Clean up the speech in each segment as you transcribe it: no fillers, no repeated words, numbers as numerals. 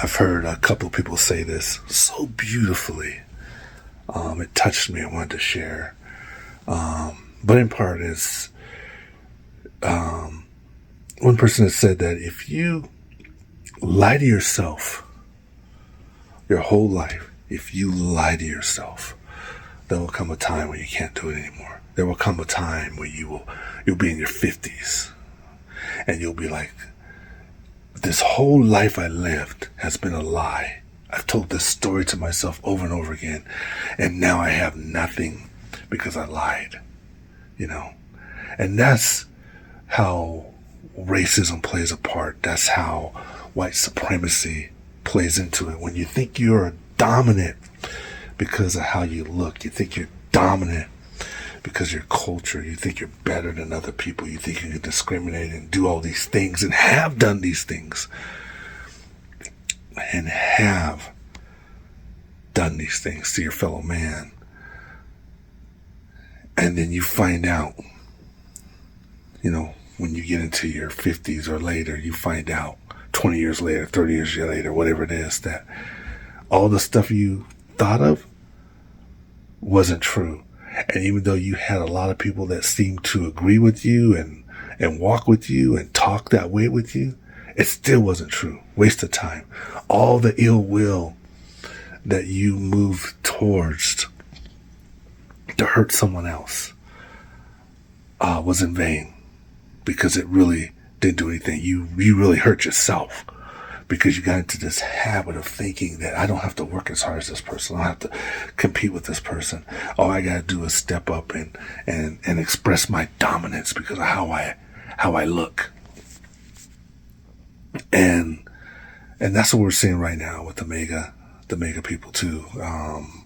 I've heard a couple of people say this so beautifully. It touched me. I wanted to share. But in part is, one person has said that if you lie to yourself your whole life, if you lie to yourself, there will come a time when you can't do it anymore. There will come a time where you'll be in your 50s and you'll be like, this whole life I lived has been a lie. I've told this story to myself over and over again, and now I have nothing because I lied, And that's how racism plays a part. That's how white supremacy plays into it. When you think you're dominant because of how you look, you think you're dominant because of your culture, you think you're better than other people, you think you can discriminate and do all these things and have done these things and have done these things to your fellow man. And then you find out, when you get into your 50s or later, you find out 20 years later, 30 years later, whatever it is, that all the stuff you thought of wasn't true. And even though you had a lot of people that seemed to agree with you and walk with you and talk that way with you, it still wasn't true. Waste of time. All the ill will that you moved towards to hurt someone else was in vain, because it really didn't do anything. You really hurt yourself because you got into this habit of thinking that I don't have to work as hard as this person. I don't have to compete with this person. All I got to do is step up and express my dominance because of how I look. And that's what we're seeing right now with the MAGA people too.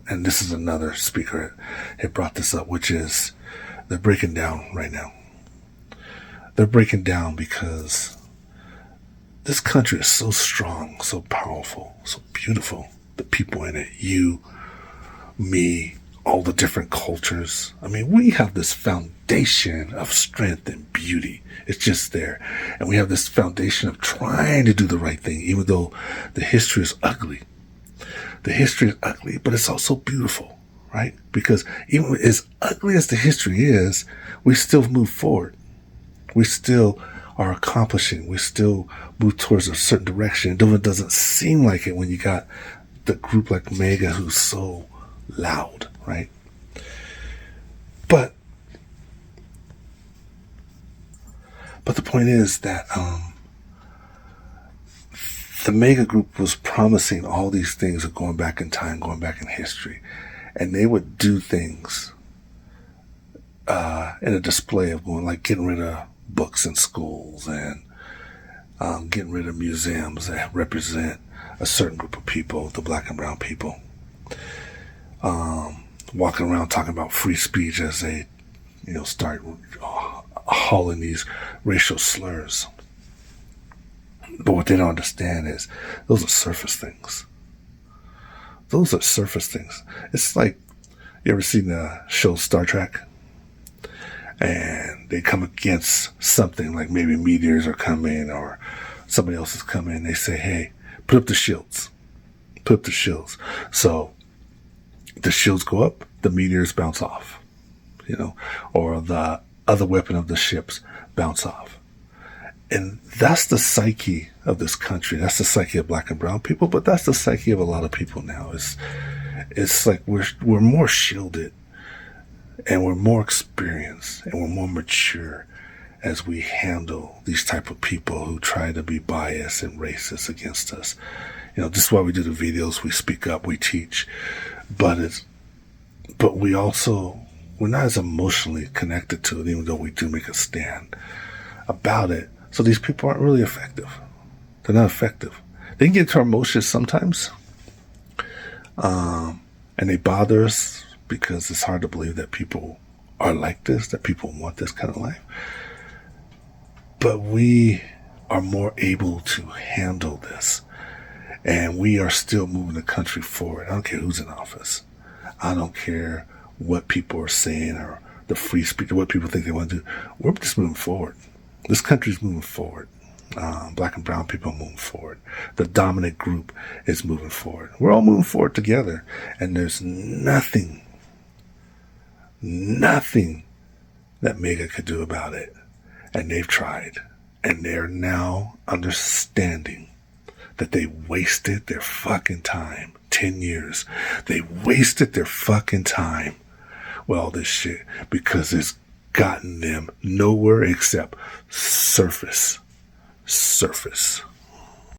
And this is another speaker had brought this up, which is they're breaking down right now. They're breaking down because this country is so strong, so powerful, so beautiful. The people in it, you, me, all the different cultures. I mean, we have this foundation of strength and beauty. It's just there. And we have this foundation of trying to do the right thing, even though the history is ugly. The history is ugly, but it's also beautiful, right? Because even as ugly as the history is, we still move forward. We still are accomplishing. We still move towards a certain direction. Though it doesn't seem like it when you got the group like MAGA who's so loud, right? But the point is that the MAGA group was promising all these things of going back in time, going back in history, and they would do things in a display of going like getting rid of books in schools and getting rid of museums that represent a certain group of people, the black and brown people. Walking around talking about free speech as they, start hauling these racial slurs. But what they don't understand is those are surface things. Those are surface things. It's like, you ever seen the show Star Trek? And they come against something like maybe meteors are coming or somebody else is coming. They say, hey, put up the shields. Put up the shields. So the shields go up, the meteors bounce off, or the other weapon of the ships bounce off. And that's the psyche of this country. That's the psyche of black and brown people, but that's the psyche of a lot of people now. It's like we're more shielded and we're more experienced and we're more mature as we handle these type of people who try to be biased and racist against us. This is why we do the videos. We speak up, we teach, but we're not as emotionally connected to it, even though we do make a stand about it. So these people aren't really effective. They're not effective. They can get to our emotions sometimes. And they bother us because it's hard to believe that people are like this, that people want this kind of life. But we are more able to handle this. And we are still moving the country forward. I don't care who's in office. I don't care what people are saying or the free speech or what people think they want to do. We're just moving forward. This country's moving forward. Black and brown people moving forward. The dominant group is moving forward. We're all moving forward together. And there's nothing that MAGA could do about it. And they've tried. And they're now understanding that they wasted their fucking time. 10 years. They wasted their fucking time with all this shit because it's gotten them nowhere except surface.